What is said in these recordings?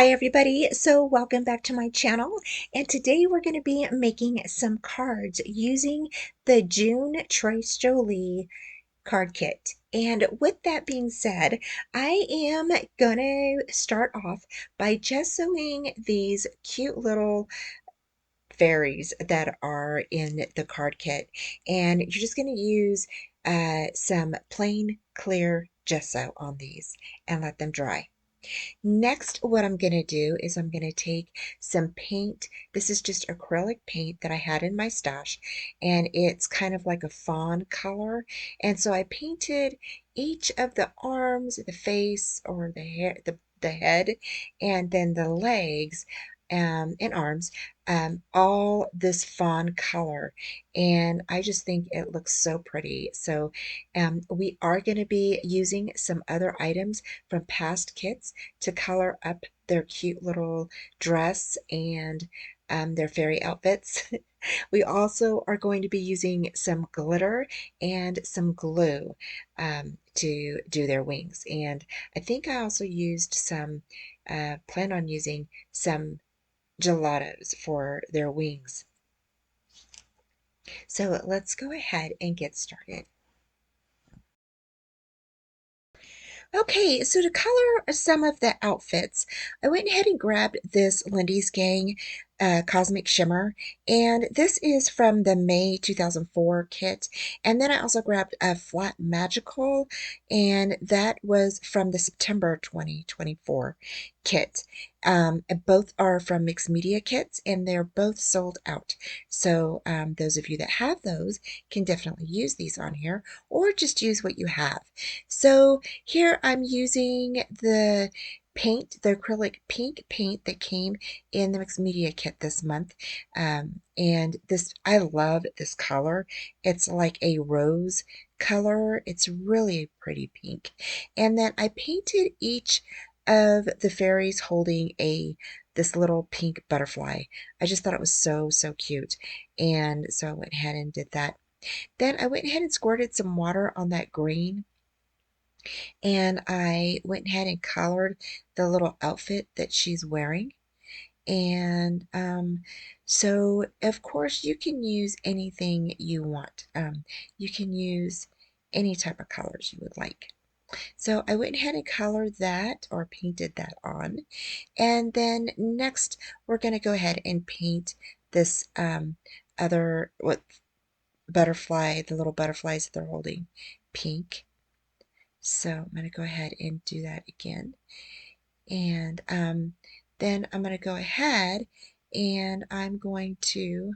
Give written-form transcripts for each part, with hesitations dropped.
Hi everybody, so welcome back to my channel, and today we're going to be making some cards using the June Trace Jolie card kit. And with that being said, I am gonna start off by gessoing these cute little fairies that are in the card kit, and you're just going to use some plain clear gesso on these and let them dry. Next, what I'm going to do is I'm going to take some paint. This is just acrylic paint that I had in my stash, and it's kind of like a fawn color. And so I painted each of the arms, the face, or the hair, the head, and then the legs and arms, all this fawn color. And I just think it looks so pretty. So we are going to be using some other items from past kits to color up their cute little dress and their fairy outfits. We also are going to be using some glitter and some glue to do their wings. And I think I also used some, plan on using some gelatos for their wings. So let's go ahead and get started. Okay, so to color some of the outfits, I went ahead and grabbed this Lindy's Gang Cosmic Shimmer, and this is from the May 2004 kit. And then I also grabbed a Flat Magical, and that was from the September 2024 kit. Both are from Mixed Media Kits, and they're both sold out. So those of you that have those can definitely use these on here, or just use what you have. So here I'm using the paint, the acrylic pink paint that came in the Mixed Media Kit this month. And this, I love this color. It's like a rose color. It's really pretty pink. And then I painted each of the fairies holding this little pink butterfly. I just thought it was so cute. And so I went ahead and did that. Then I went ahead and squirted some water on that green, and I went ahead and colored the little outfit that she's wearing. And so, of course, you can use anything you want. You can use any type of colors you would like. So I went ahead and colored that or painted that on. And then next, we're going to go ahead and paint this other what butterfly, the little butterflies that they're holding, pink. So I'm going to go ahead and do that again. And then I'm going to go ahead and I'm going to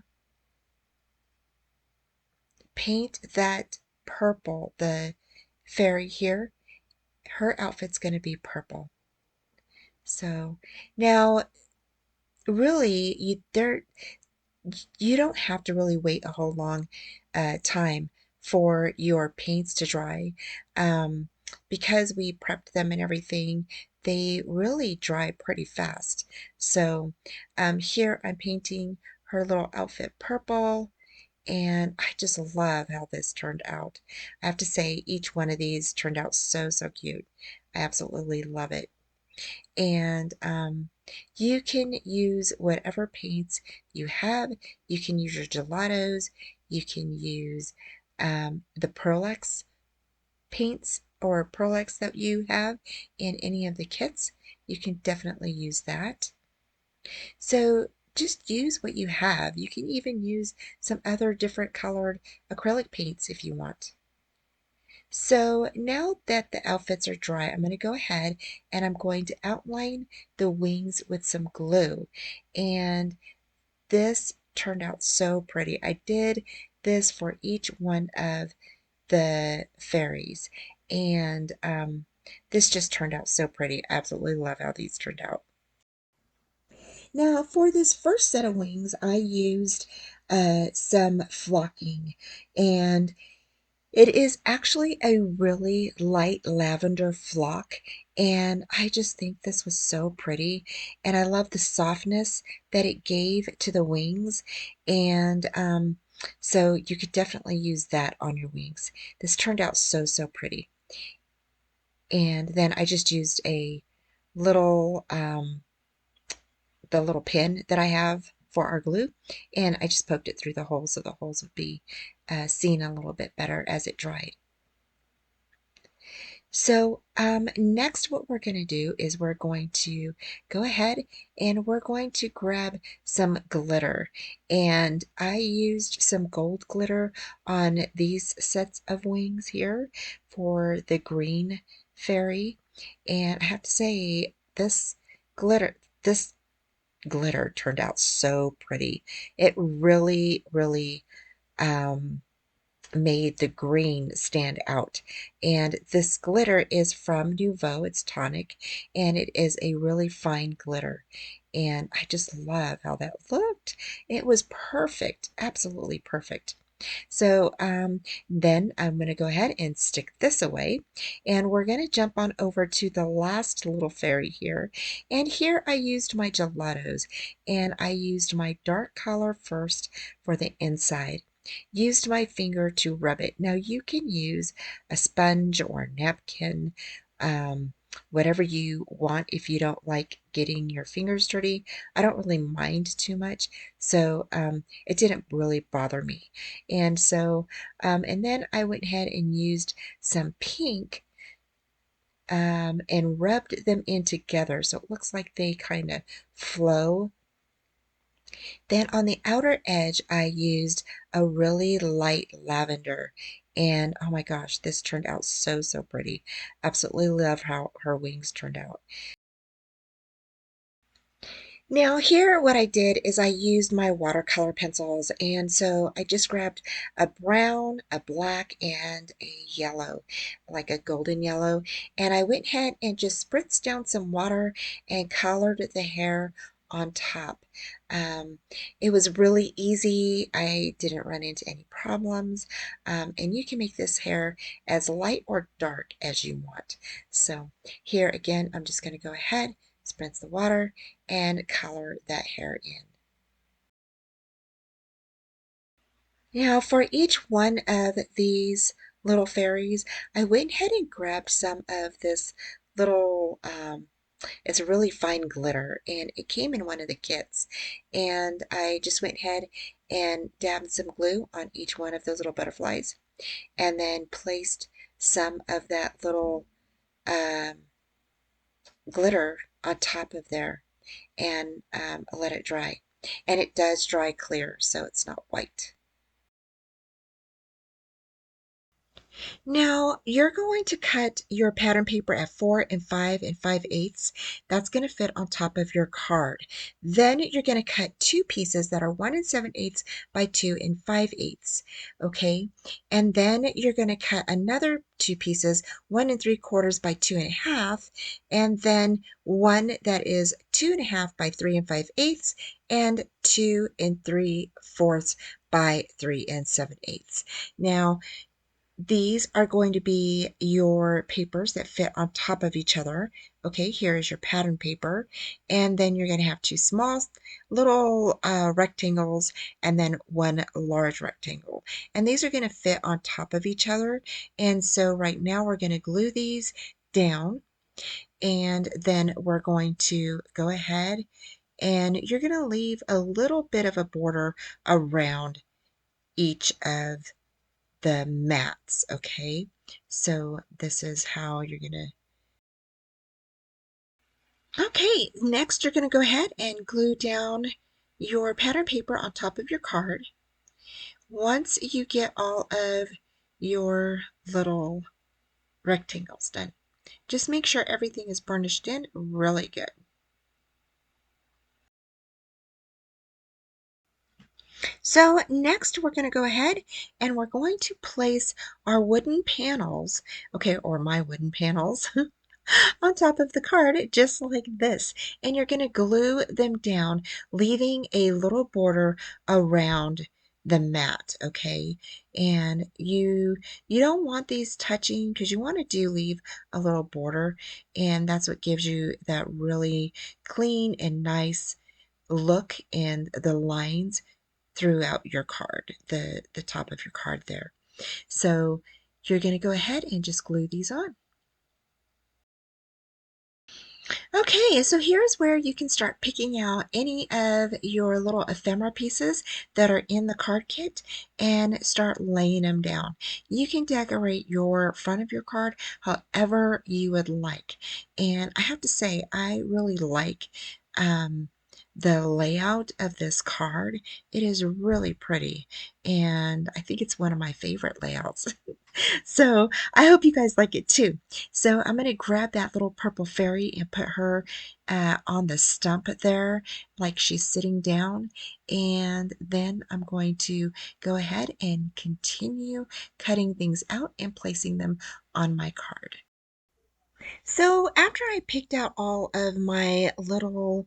paint that purple, the fairy here. Her outfit's going to be purple. So now, really, you don't have to really wait a whole long time for your paints to dry. Because we prepped them and everything, they really dry pretty fast. So here I'm painting her little outfit purple, and I just love how this turned out. I have to say each one of these turned out so cute. I absolutely love it. And you can use whatever paints you have. You can use your gelatos. You can use the Pearlex paints or Pearlex that you have in any of the kits. You can definitely use that. So just use what you have. You can even use some other different colored acrylic paints if you want. So now that the outfits are dry, I'm going to go ahead and I'm going to outline the wings with some glue. And this turned out so pretty. I did this for each one of the fairies. And this just turned out so pretty. I absolutely love how these turned out. Now, for this first set of wings, I used some flocking, and it is actually a really light lavender flock, and I just think this was so pretty, and I love the softness that it gave to the wings, and so you could definitely use that on your wings. This turned out so pretty. And then I just used a little the little pin that I have for our glue, and I just poked it through the holes so the holes would be seen a little bit better as it dried. So next what we're going to do is we're going to go ahead and we're going to grab some glitter. And I used some gold glitter on these sets of wings here for the green fairy. And I have to say, glitter, this glitter turned out so pretty. It really, really made the green stand out. And this glitter is from Nouveau. It's tonic, and it is a really fine glitter. And I just love how that looked. It was perfect, absolutely perfect. So then I'm going to go ahead and stick this away, and we're going to jump on over to the last little fairy here. And here I used my gelatos, and I used my dark color first for the inside. Used my finger to rub it. Now you can use a sponge or a napkin, um, whatever you want if you don't like getting your fingers dirty. I don't really mind too much, so it didn't really bother me. And so, and then I went ahead and used some pink and rubbed them in together so it looks like they kind of flow. Then on the outer edge, I used a really light lavender. And oh my gosh, this turned out so, so pretty. Absolutely love how her wings turned out. Now here what I did is I used my watercolor pencils, and so I just grabbed a brown, a black, and a yellow, like a golden yellow, and I went ahead and just spritzed down some water and colored the hair on top. It was really easy. I didn't run into any problems, and you can make this hair as light or dark as you want. So here again, I'm just going to go ahead, spritz the water, and color that hair in. Now for each one of these little fairies, I went ahead and grabbed some of this little, it's a really fine glitter, and it came in one of the kits. And I just went ahead and dabbed some glue on each one of those little butterflies, and then placed some of that little um, glitter on top of there, and let it dry. And it does dry clear, so it's not white. Now you're going to cut your pattern paper at 4 and 5 and 5/8. That's going to fit on top of your card. Then you're going to cut two pieces that are 1 and 7/8 by 2 and 5/8. Okay, and then you're going to cut another two pieces, 1 and 3/4 by 2.5, and then one that is 2.5 by 3 and 5/8, and 2 and 3/4 by 3 and 7/8. Now these are going to be your papers that fit on top of each other. Okay, here is your pattern paper. And then you're going to have two small little rectangles and then one large rectangle. And these are going to fit on top of each other. And so right now we're going to glue these down. And then we're going to go ahead and you're going to leave a little bit of a border around each of the mats, okay? So this is how you're gonna. Okay, next you're gonna go ahead and glue down your pattern paper on top of your card. Once you get all of your little rectangles done, just make sure everything is burnished in really good. So next we're going to go ahead and we're going to place our wooden panels, okay, or my wooden panels, on top of the card just like this, and you're going to glue them down, leaving a little border around the mat, okay? And you don't want these touching because you want to do leave a little border, and that's what gives you that really clean and nice look and the lines throughout your card, the top of your card there. So you're going to go ahead and just glue these on. Okay, so here's where you can start picking out any of your little ephemera pieces that are in the card kit and start laying them down. You can decorate your front of your card however you would like. And I have to say, I really like um, the layout of this card. It is really pretty, and I think it's one of my favorite layouts. So I hope you guys like it too. So I'm going to grab that little purple fairy and put her on the stump there, like she's sitting down. And then I'm going to go ahead and continue cutting things out and placing them on my card. So after I picked out all of my little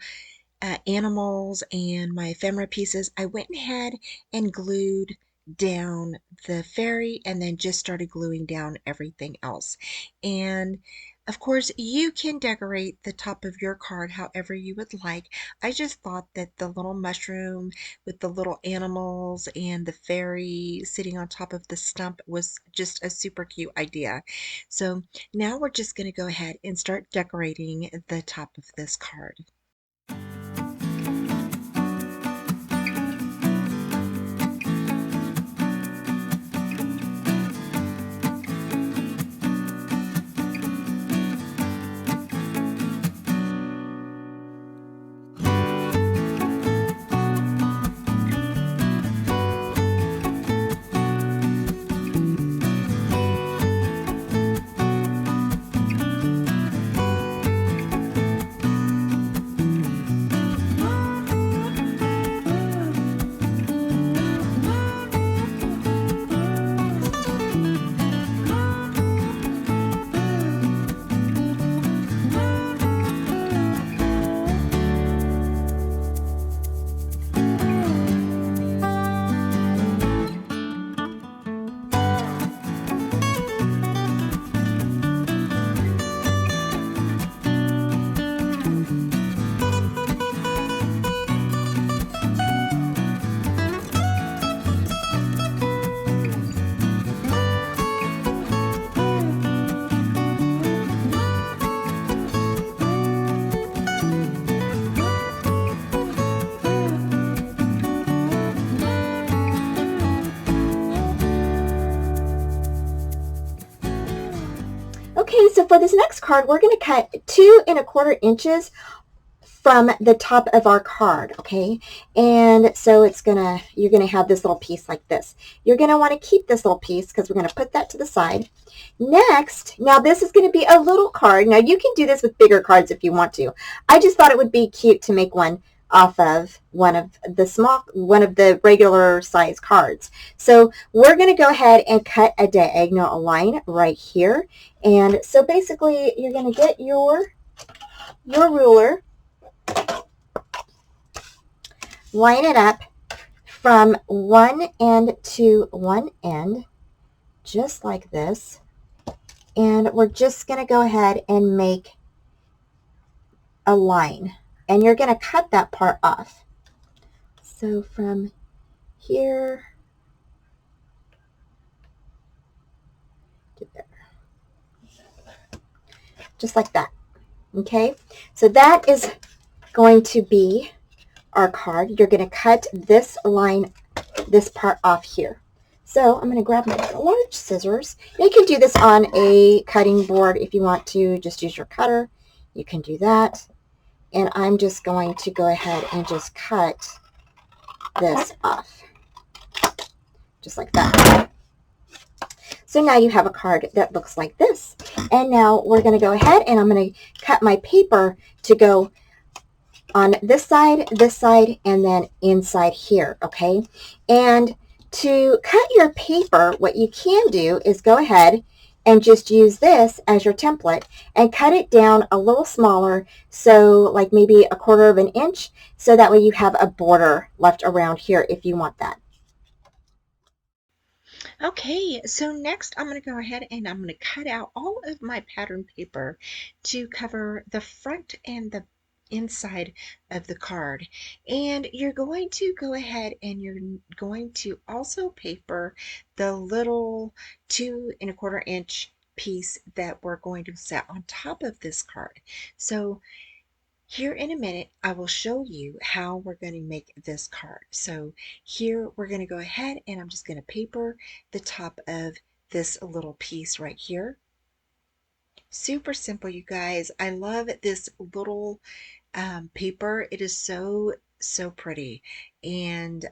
animals and my ephemera pieces, I went ahead and glued down the fairy and then just started gluing down everything else. And of course, you can decorate the top of your card however you would like. I just thought that the little mushroom with the little animals and the fairy sitting on top of the stump was just a super cute idea. So now we're just going to go ahead and start decorating the top of this card. Okay, so for this next card, we're going to cut 2¼ inches from the top of our card, okay? And so you're gonna have this little piece like this. You're gonna want to keep this little piece because we're gonna put that to the side. Next, now this is gonna be a little card. Now you can do this with bigger cards if you want to. I just thought it would be cute to make one off of one of the regular size cards. So we're gonna go ahead and cut a diagonal line right here. And so basically you're gonna get your ruler, line it up from one end to one end, just like this. And we're just going to go ahead and make a line. And you're going to cut that part off. So from here to there, just like that. Okay, so that is going to be our card. You're going to cut this line, this part off here. So I'm going to grab my large scissors. You can do this on a cutting board if you want to. Just use your cutter. You can do that. And I'm just going to go ahead and just cut this off. Just like that. So now you have a card that looks like this. And now we're going to go ahead and I'm going to cut my paper to go on this side, and then inside here, okay? And to cut your paper, what you can do is go ahead and just use this as your template and cut it down a little smaller, so like maybe 1/4 inch, so that way you have a border left around here if you want that. Okay, so next I'm going to go ahead and I'm going to cut out all of my pattern paper to cover the front and the inside of the card. And you're going to go ahead and you're going to also paper the little 2¼ inch piece that we're going to set on top of this card. So Here in a minute, I will show you how we're going to make this card. So here we're going to go ahead and I'm just going to paper the top of this little piece right here. Super simple, you guys. I love this little paper. It is so pretty, and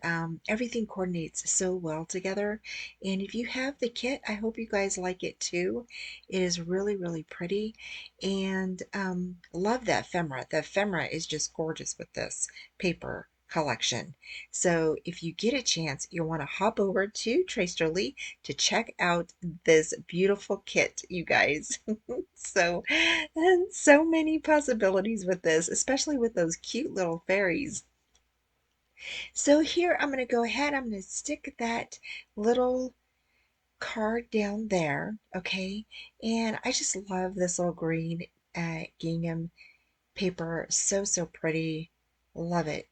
everything coordinates so well together. And if you have the kit, I hope you guys like it too. It is really pretty, and love the ephemera. The ephemera is just gorgeous with this paper collection. So if you get a chance, you'll want to hop over to Jolie to check out this beautiful kit, you guys. So, and so many possibilities with this, especially with those cute little fairies. So here I'm going to go ahead, I'm going to stick that little card down there, okay? And I just love this little green gingham paper, so pretty. Love it.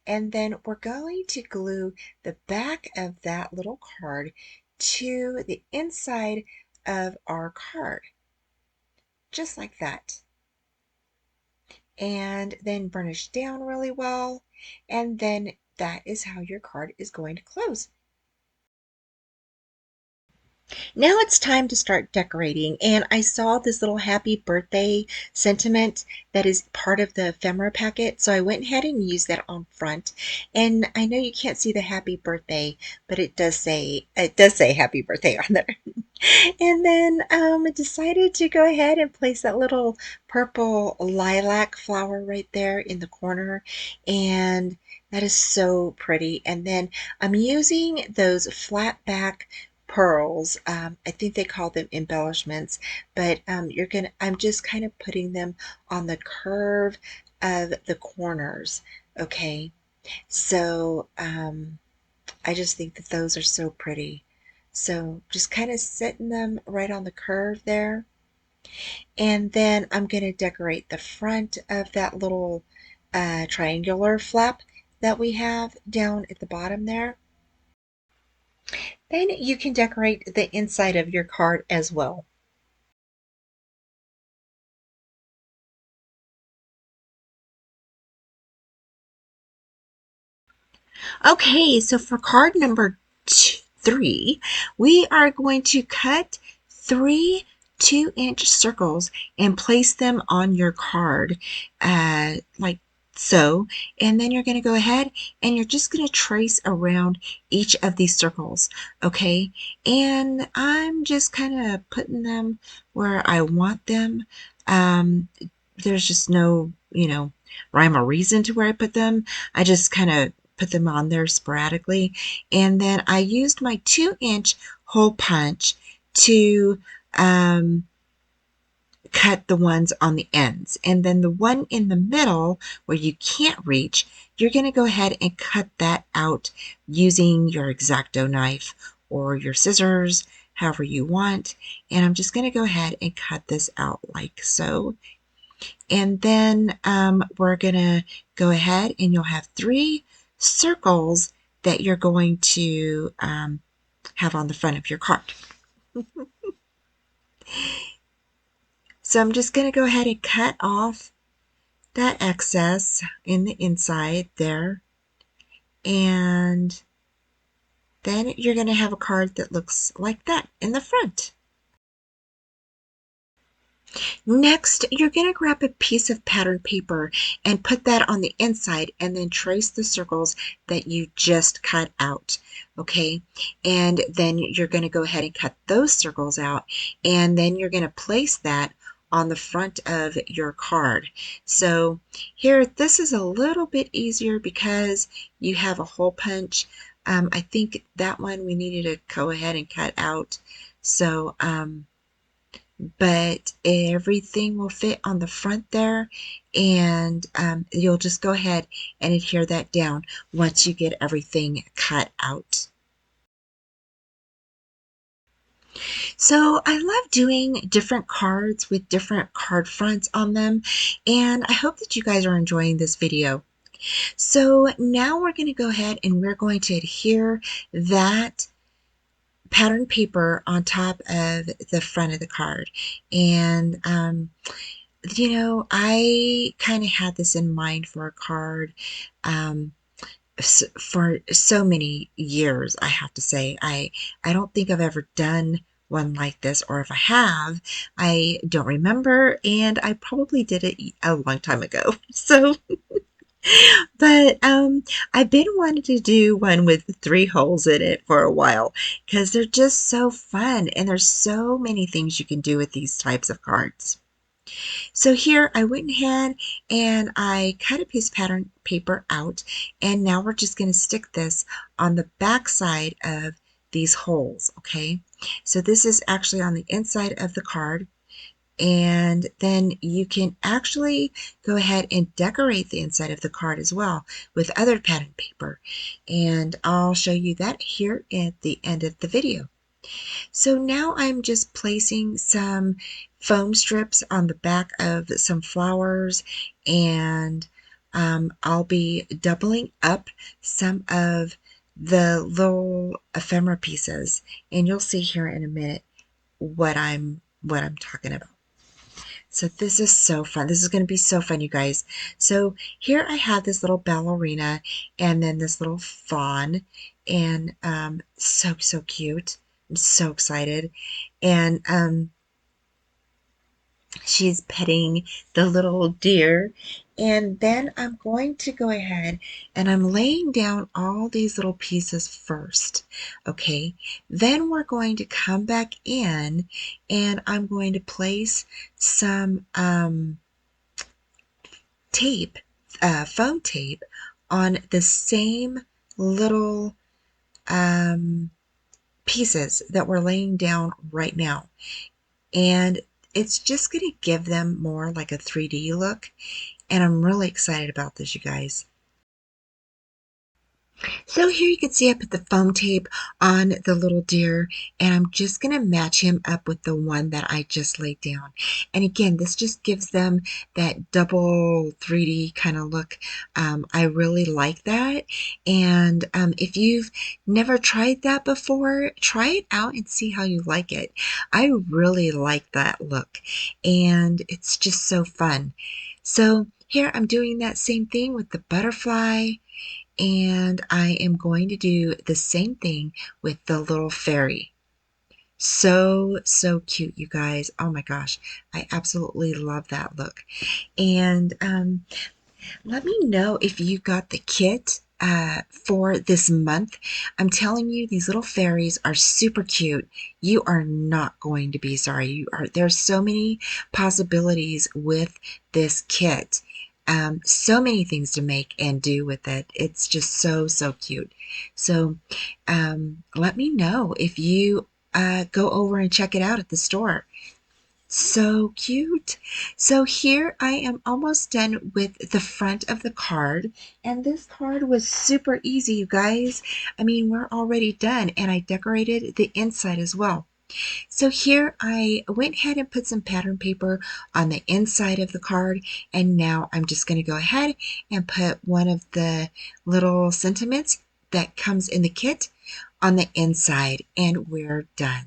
And then we're going to glue the back of that little card to the inside of our card, just like that. And then burnish down really well. And then that is how your card is going to close. Now it's time to start decorating, and I saw this little happy birthday sentiment that is part of the ephemera packet, so I went ahead and used that on front. And I know you can't see the happy birthday, but it does say happy birthday on there. And then I decided to go ahead and place that little purple lilac flower right there in the corner, and that is so pretty. And then I'm using those flat back pearls. I think they call them embellishments, but I'm just kind of putting them on the curve of the corners. Okay, so I just think that those are so pretty. So just kind of setting them right on the curve there. And then I'm going to decorate the front of that little triangular flap that we have down at the bottom there. Then you can decorate the inside of your card as well. Okay, so for card number 3, we are going to cut 3 2-inch circles and place them on your card like so. And then you're going to go ahead and you're just going to trace around each of these circles, okay? And I'm just kind of putting them where I want them. There's just no, rhyme or reason to where I put them. I just kind of put them on there sporadically. And then I used my 2-inch hole punch to cut the ones on the ends. And then the one in the middle where you can't reach, you're going to go ahead and cut that out using your X-Acto knife or your scissors, however you want. And I'm just going to go ahead and cut this out like so. And then we're going to go ahead and you'll have 3 circles that you're going to have on the front of your card. So I'm just going to go ahead and cut off that excess in the inside there. And then you're going to have a card that looks like that in the front. Next, you're going to grab a piece of pattern paper and put that on the inside and then trace the circles that you just cut out, okay? And then you're going to go ahead and cut those circles out, and then you're going to place that on the front of your card. So here, this is a little bit easier because you have a hole punch. I think that one we needed to go ahead and cut out. So, but everything will fit on the front there, and you'll just go ahead and adhere that down once you get everything cut out. So I love doing different cards with different card fronts on them, and I hope that you guys are enjoying this video. So now we're going to go ahead and we're going to adhere that pattern paper on top of the front of the card. And you know, I kind of had this in mind for a card um, for so many years, I have to say. I don't think I've ever done one like this, or if I have, I don't remember, and I probably did it a long time ago. So, but I've been wanting to do one with 3 holes in it for a while because they're just so fun, and there's so many things you can do with these types of cards. So here I went ahead and I cut a piece of pattern paper out, and now we're just going to stick this on the back side of these holes, okay? So this is actually on the inside of the card, and then you can actually go ahead and decorate the inside of the card as well with other pattern paper, and I'll show you that here at the end of the video. So now I'm just placing some foam strips on the back of some flowers, and I'll be doubling up some of the little ephemera pieces, and you'll see here in a minute what I'm talking about. So this is so fun. This is going to be so fun, you guys. So here I have this little ballerina and then this little fawn, and so cute. I'm so excited. And she's petting the little deer. And then I'm going to go ahead and I'm laying down all these little pieces first. Okay. Then we're going to come back in and I'm going to place some tape, foam tape, on the same little pieces that we're laying down right now. And it's just going to give them more like a 3D look. And I'm really excited about this, you guys. So here you can see I put the foam tape on the little deer, and I'm just going to match him up with the one that I just laid down. And again, this just gives them that double 3D kind of look. I really like that. And if you've never tried that before, try it out and see how you like it. I really like that look, and it's just so fun. So here I'm doing that same thing with the butterfly, and I am going to do the same thing with the little fairy. So cute, you guys. Oh my gosh, I absolutely love that look. And let me know if you got the kit for this month. I'm telling you, these little fairies are super cute. You are not going to be sorry. There's so many possibilities with this kit. So many things to make and do with it. It's just so cute. So let me know if you go over and check it out at the store. So cute. So here I am almost done with the front of the card, and this card was super easy, you guys. I mean, we're already done, and I decorated the inside as well. So here I went ahead and put some pattern paper on the inside of the card, and now I'm just going to go ahead and put one of the little sentiments that comes in the kit on the inside, and we're done.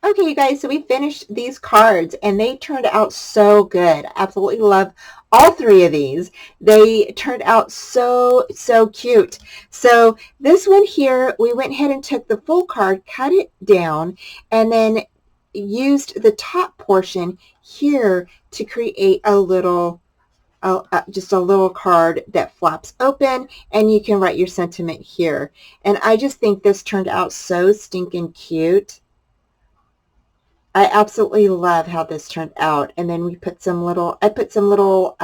Okay, you guys, so we finished these cards and they turned out so good. Absolutely love all 3 of these. They turned out so cute. So this one here, we went ahead and took the full card, cut it down, and then used the top portion here to create a little just a little card that flaps open, and you can write your sentiment here. And I just think this turned out so stinking cute. I absolutely love how this turned out. And then we put some little, I put some little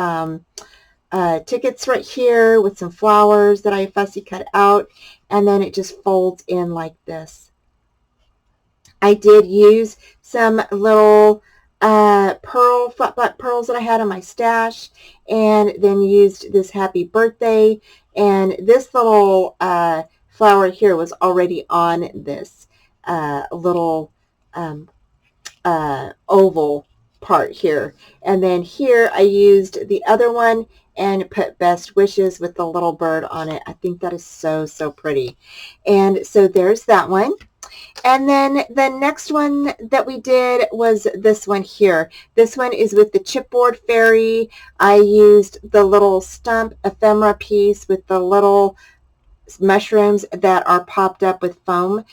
tickets right here with some flowers that I fussy cut out. And then it just folds in like this. I did use some little flat black pearls that I had in my stash, and then used this happy birthday. And this little flower here was already on this little oval part here. And then here I used the other one and put best wishes with the little bird on it. I think that is so pretty. And so there's that one. And then the next one that we did was this one here. This one is with the chipboard fairy. I used the little stump ephemera piece with the little mushrooms that are popped up with foam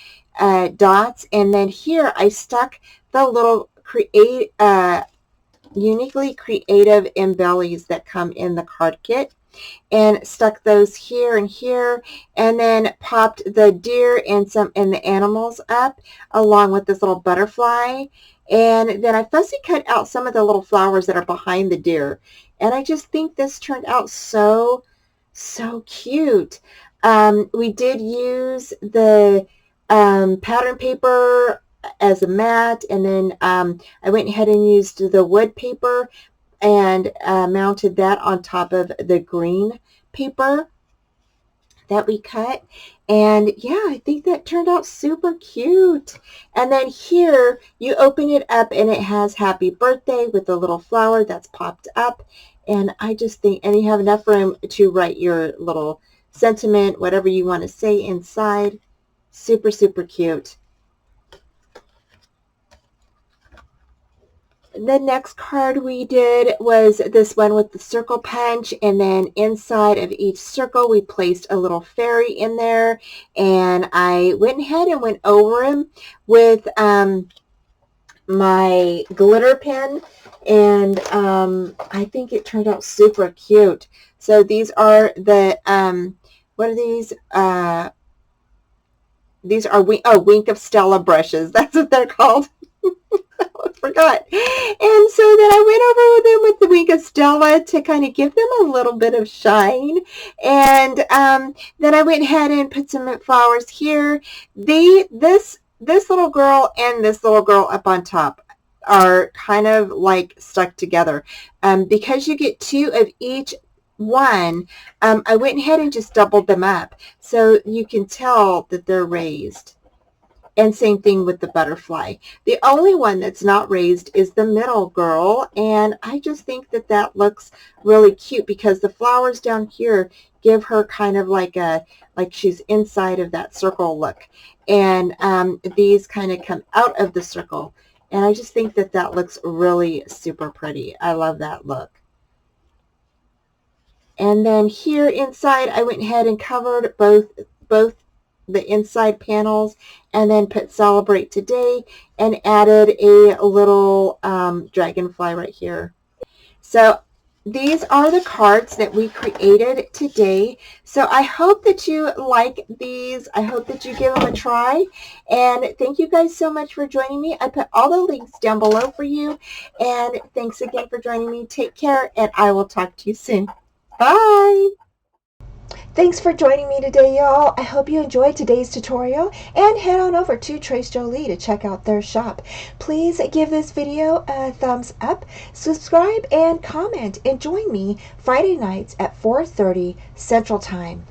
dots. And then here I stuck the little uniquely creative embellies that come in the card kit, and stuck those here and here, and then popped the deer and the animals up along with this little butterfly. And then I fussy cut out some of the little flowers that are behind the deer, and I just think this turned out so cute. We did use the pattern paper as a mat, and then I went ahead and used the wood paper and mounted that on top of the green paper that we cut. And yeah, I think that turned out super cute. And then here you open it up and it has happy birthday with a little flower that's popped up. And I just think, and you have enough room to write your little sentiment, whatever you want to say inside. Super cute. The next card we did was this one with the circle punch, and then inside of each circle we placed a little fairy in there, and I went ahead and went over him with my glitter pen, and I think it turned out super cute. So these are the what are these? These are Wink of Stella brushes. That's what they're called. I forgot. And so then I went over with them with the Wink of Stella to kind of give them a little bit of shine. And then I went ahead and put some flowers here. This little girl and this little girl up on top are kind of like stuck together. Because you get two of each one, I went ahead and just doubled them up so you can tell that they're raised. And same thing with the butterfly. The only one that's not raised is the middle girl, and I just think that that looks really cute because the flowers down here give her kind of like she's inside of that circle look, and these kind of come out of the circle, and I just think that that looks really super pretty. I love that look. And then here inside I went ahead and covered both the inside panels, and then put Celebrate Today and added a little dragonfly right here. So these are the cards that we created today. So I hope that you like these. I hope that you give them a try. And thank you guys so much for joining me. I put all the links down below for you. And thanks again for joining me. Take care, and I will talk to you soon. Bye. Thanks for joining me today, y'all. I hope you enjoyed today's tutorial, and head on over to Trace Jolie to check out their shop. Please give this video a thumbs up, subscribe, and comment, and join me Friday nights at 4:30 Central Time.